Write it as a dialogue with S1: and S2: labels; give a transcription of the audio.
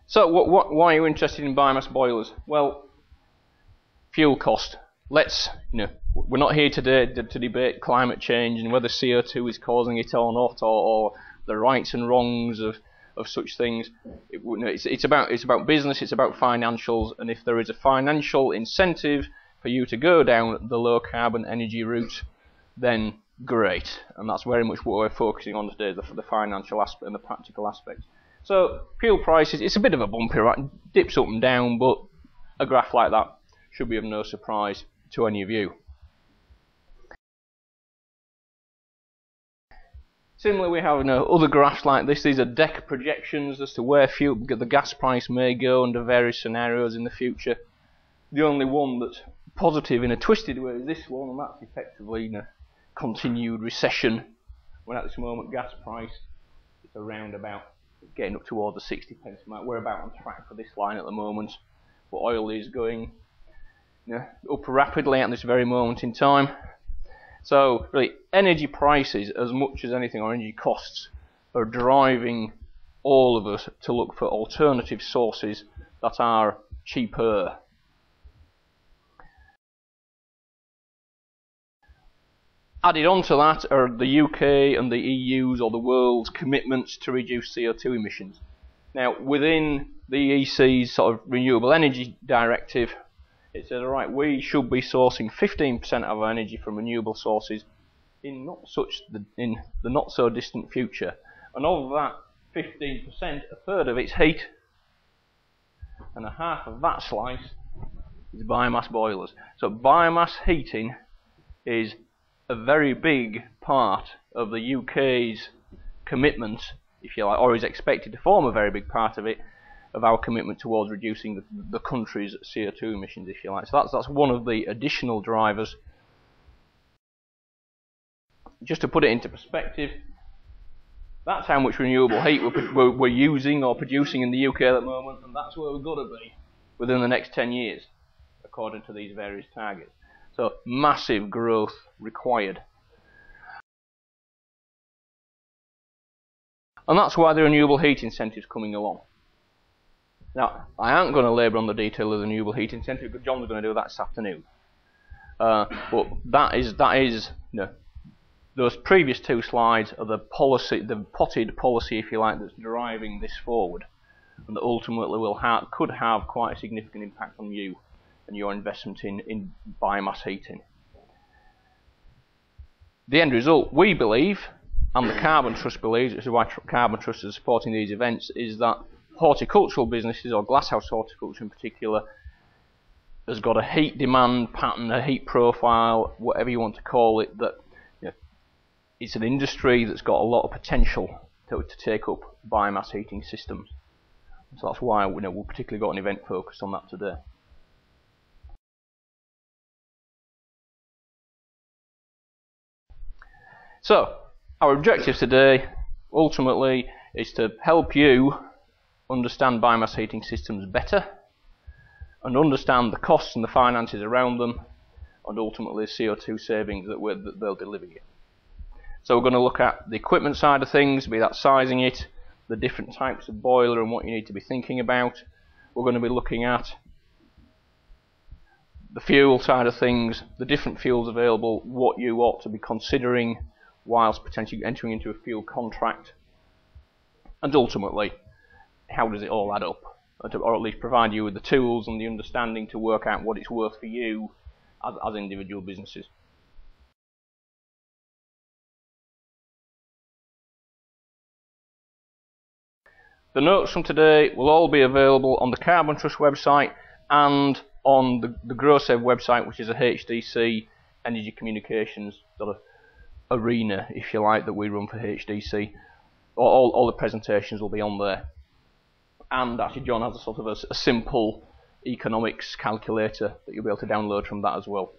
S1: So why are you interested in biomass boilers? Well, fuel cost. We're not here today to debate climate change and whether CO2 is causing it or not, or the rights and wrongs of such things. It's about business, it's about financials, and if there is a financial incentive for you to go down the low carbon energy route, then great. And that's very much what we're focusing on today, the financial aspect and the practical aspect. So fuel prices, it's a bit of a bumpy ride, dips up and down, but a graph like that should be of no surprise to any of you. Similarly, we have other graphs like this. These are deck projections as to where the gas price may go under various scenarios in the future. The only one that's positive in a twisted way is this one, and that's effectively continued recession, when at this moment gas price is around about getting up towards the 60 pence mark. We're about on track for this line at the moment, but oil is going up rapidly at this very moment in time. So really, energy prices, as much as anything, or energy costs, are driving all of us to look for alternative sources that are cheaper. Added on to that are the UK and the EU's or the world's commitments to reduce CO2 emissions. Now, within the EC's sort of renewable energy directive, it says, alright, we should be sourcing 15% of our energy from renewable sources in the not so distant future. And of that 15%, a third of it's heat, and a half of that slice is biomass boilers. So biomass heating is a very big part of the UK's commitment, if you like, or is expected to form a very big part of it, of our commitment towards reducing the country's CO2 emissions, if you like. So that's one of the additional drivers. Just to put it into perspective, that's how much renewable heat we're using or producing in the UK at the moment, and that's where we've got to be within the next 10 years, according to these various targets. So massive growth required. And that's why the renewable heat incentive is coming along. Now, I aren't going to labour on the detail of the renewable heat incentive, but John's going to do that this afternoon. But that is those previous two slides are the policy, the potted policy, if you like, that's driving this forward, and that ultimately could have quite a significant impact on you and your investment in biomass heating. The end result, we believe, and the Carbon Trust believes, which is why Carbon Trust is supporting these events, is that horticultural businesses, or glasshouse horticulture in particular, has got a heat demand pattern, a heat profile, whatever you want to call it, that it's an industry that's got a lot of potential to take up biomass heating systems. So that's why we've particularly got an event focused on that today. So, our objective today, ultimately, is to help you understand biomass heating systems better, and understand the costs and the finances around them, and ultimately the CO2 savings that they'll deliver you. So we're going to look at the equipment side of things, be that sizing it, the different types of boiler and what you need to be thinking about. We're going to be looking at the fuel side of things, the different fuels available, what you ought to be considering whilst potentially entering into a fuel contract, and ultimately, how does it all add up, or at least provide you with the tools and the understanding to work out what it's worth for you as individual businesses. The notes from today will all be available on the Carbon Trust website and on the GrowSave website, which is a HDC energy communications sort of arena, if you like, that we run for HDC. All the presentations will be on there. And actually John has a sort of a simple economics calculator that you'll be able to download from that as well.